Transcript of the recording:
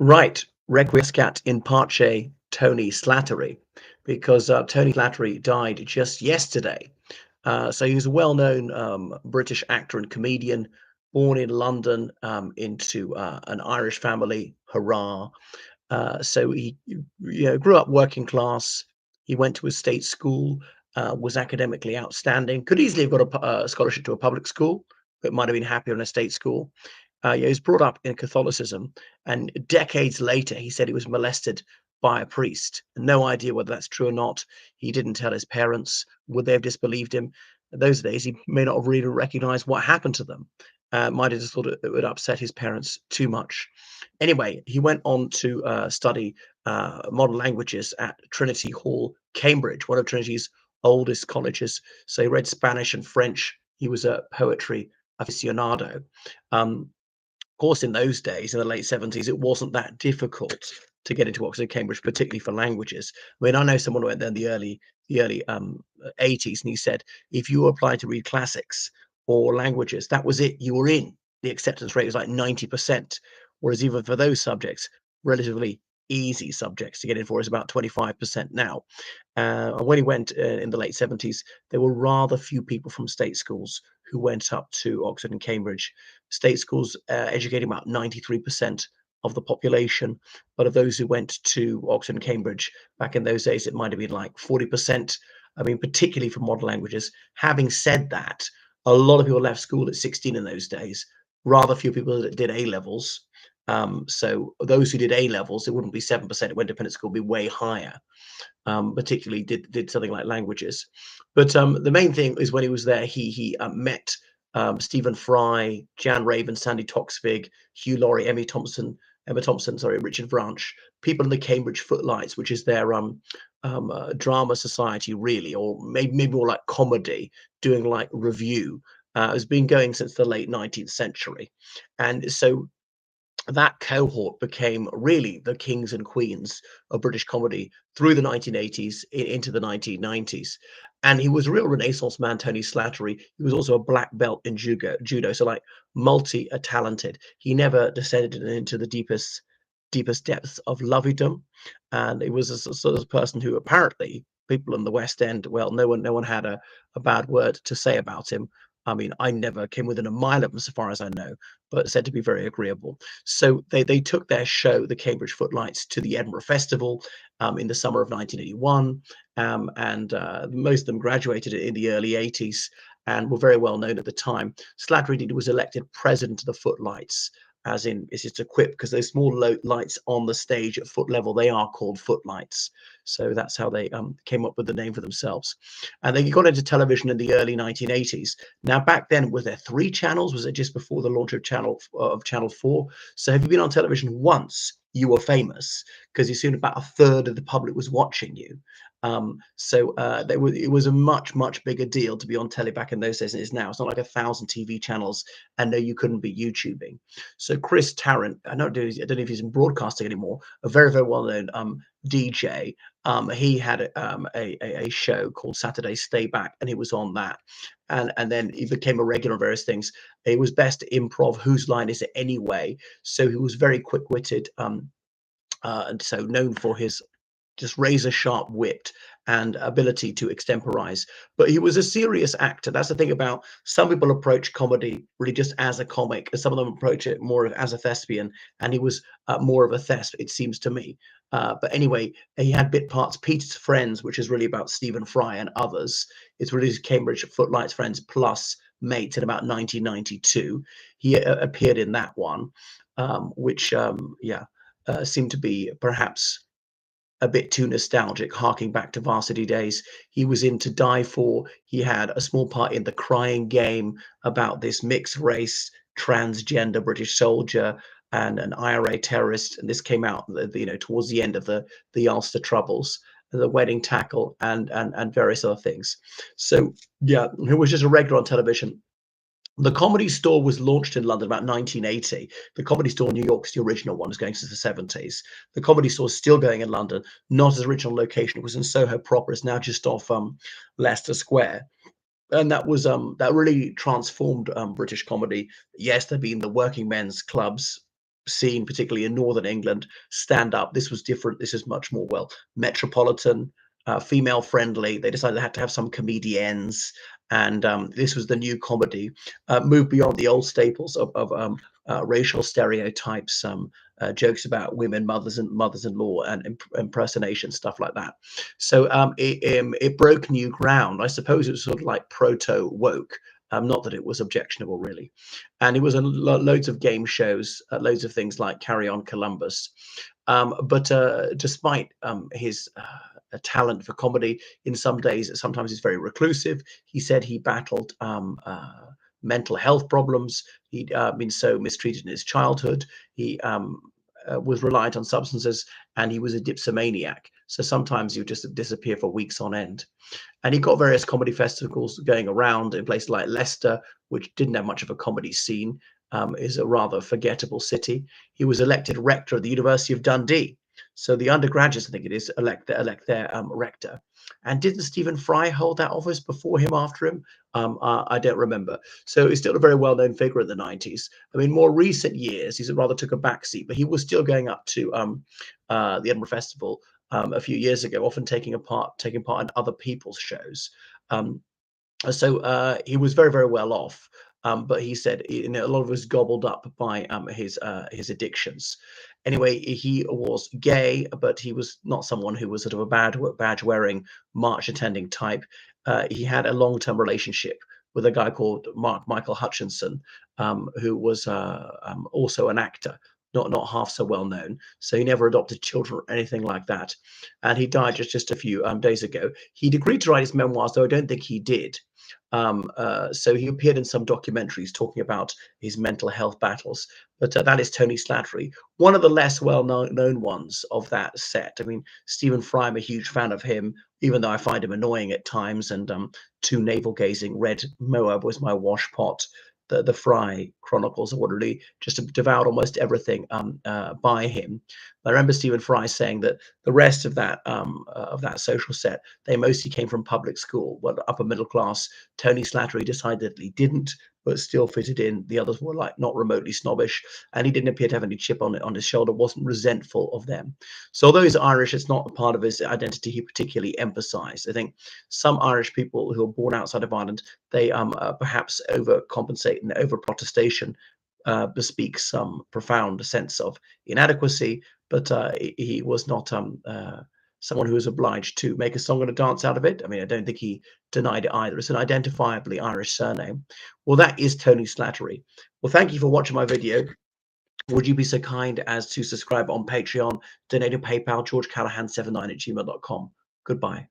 Right, requiescat in parce Tony Slattery, because Tony Slattery died just yesterday. So he was a well-known British actor and comedian, born in London into an Irish family. Hurrah! So he, grew up working class. He went to a state school, was academically outstanding. Could easily have got a scholarship to a public school, but might have been happier in a state school. Yeah, he was brought up in Catholicism, and decades later, he said he was molested by a priest. No idea whether that's true or not. He didn't tell his parents. Would they have disbelieved him? In those days, he may not have really recognized what happened to them. Might have just thought it would upset his parents too much. Anyway, he went on to study modern languages at Trinity Hall, Cambridge, one of Trinity's oldest colleges. So he read Spanish and French. He was a poetry aficionado. Course, in those days, in the late 70s, it wasn't that difficult to get into Oxford, Cambridge, particularly for languages. I mean, I know someone who went there in the early 80s, and he said if you applied to read classics or languages, that was it. You were in. The acceptance rate was like 90%, whereas even for those subjects, relatively easy subjects to get in for is about 25% now. And when he went in the late 70s, there were rather few people from state schools who went up to Oxford and Cambridge. State schools educating about 93% of the population, but of those who went to Oxford and Cambridge back in those days, it might have been like 40%. I mean, particularly for modern languages. Having said that, a lot of people left school at 16 in those days. Rather few people that did A levels. So those who did A levels, it wouldn't be 7%. It went to independent school, be way higher. Particularly did something like languages. But the main thing is when he was there, he met Stephen Fry, Jan Raven, Sandy Toksvig, Hugh Laurie, Emma Thompson, sorry, Richard Branch, people in the Cambridge Footlights, which is their drama society, really, or maybe more like comedy, doing like review. Has been going since the late 19th century, and so that cohort became really the kings and queens of British comedy through the 1980s into the 1990s. And he was a real Renaissance man, Tony Slattery. He was also a black belt in judo, so like multi-talented. He never descended into the deepest depths of loveydom, and he was a sort of person who apparently people in the West End, well, no one had a bad word to say about him. I mean, I never came within a mile of him, so far as I know, but said to be very agreeable. So they took their show, the Cambridge Footlights, to the Edinburgh Festival in the summer of 1981, and most of them graduated in the early 80s and were very well known at the time. Slattery was elected president of the Footlights, as in it's just a quip because those small lights on the stage at foot level, they are called footlights. So that's how they came up with the name for themselves. And they got into television in the early 1980s. Now, back then, was there three channels? Was it just before the launch of Channel 4? So have you been on television once, you were famous because you soon about a third of the public was watching you. It was a much bigger deal to be on telly back in those days than it is now. It's not like 1,000 TV channels, and no, you couldn't be YouTubing. So Chris Tarrant, I don't know if he's in broadcasting anymore, a very well-known DJ. He had a show called Saturday Stay Back, and he was on that. And then he became a regular on various things. He was best improv. Whose line is it anyway? So he was very quick-witted, and so known for his just razor sharp wit and ability to extemporize. But he was a serious actor. That's the thing about some people approach comedy really just as a comic, and some of them approach it more as a thespian. And he was more of a thesp, it seems to me. But anyway, he had bit parts. Peter's Friends, which is really about Stephen Fry and others. It's really Cambridge Footlights Friends plus Mates in about 1992. He appeared in that one, which seemed to be perhaps a bit too nostalgic, harking back to varsity days. He was in To Die For. He had a small part in The Crying Game about this mixed race, transgender British soldier and an IRA terrorist. And this came out, towards the end of the Ulster Troubles, the Wedding Tackle, and various other things. So yeah, he was just a regular on television. The Comedy Store was launched in London about 1980. The Comedy Store in New York is the original one, was going since the 70s. The Comedy Store is still going in London, not as original location. It was in Soho proper. It's now just off Leicester Square. And that really transformed British comedy. Yes, there'd been the working men's clubs scene, particularly in Northern England, stand up. This was different. This is much more, well, metropolitan, female friendly. They decided they had to have some comedians, and this was the new comedy. Moved beyond the old staples of racial stereotypes, jokes about women, mothers-in-law, and impersonation, stuff like that. So it broke new ground. I suppose it was sort of like proto woke. Not that it was objectionable, really. And it was on loads of game shows, loads of things like Carry On Columbus. But despite his talent for comedy, in some days, sometimes he's very reclusive. He said he battled mental health problems. He'd been so mistreated in his childhood. He was reliant on substances, and he was a dipsomaniac. So sometimes he would just disappear for weeks on end. And he got various comedy festivals going around in places like Leicester, which didn't have much of a comedy scene, is a rather forgettable city. He was elected rector of the University of Dundee. So the undergraduates, I think it is, elect their rector. And didn't Stephen Fry hold that office before him, after him? I don't remember. So he's still a very well-known figure in the 90s. I mean, more recent years, he's rather took a backseat, but he was still going up to the Edinburgh Festival a few years ago, often taking part in other people's shows. Um, so he was very, very well off. But he said, a lot of it was gobbled up by his addictions. Anyway, he was gay, but he was not someone who was sort of a badge wearing, march attending type. He had a long-term relationship with a guy called Michael Hutchinson, who was also an actor, not half so well known. So he never adopted children or anything like that. And he died just a few days ago. He'd agreed to write his memoirs, though I don't think he did. So he appeared in some documentaries talking about his mental health battles. But that is Tony Slattery, one of the less well-known ones of that set. I mean, Stephen Fry, I'm a huge fan of him, even though I find him annoying at times. And too navel-gazing. Read Moab Was My Washpot. The Fry Chronicles, or really just devoured almost everything by him. I remember Stephen Fry saying that the rest of that social set, they mostly came from public school, well, upper middle class. Tony Slattery decidedly didn't, but still fitted in. The others were like not remotely snobbish, and he didn't appear to have any chip on his shoulder, wasn't resentful of them. So although he's Irish, it's not a part of his identity he particularly emphasized. I think some Irish people who are born outside of Ireland, they perhaps overcompensate, and over protestation bespeak some profound sense of inadequacy. But he was not someone who was obliged to make a song and a dance out of it. I mean, I don't think he denied it either. It's an identifiably Irish surname. Well, that is Tony Slattery. Well, thank you for watching my video. Would you be so kind as to subscribe on Patreon, donate to PayPal, georgecallahan79@gmail.com. Goodbye.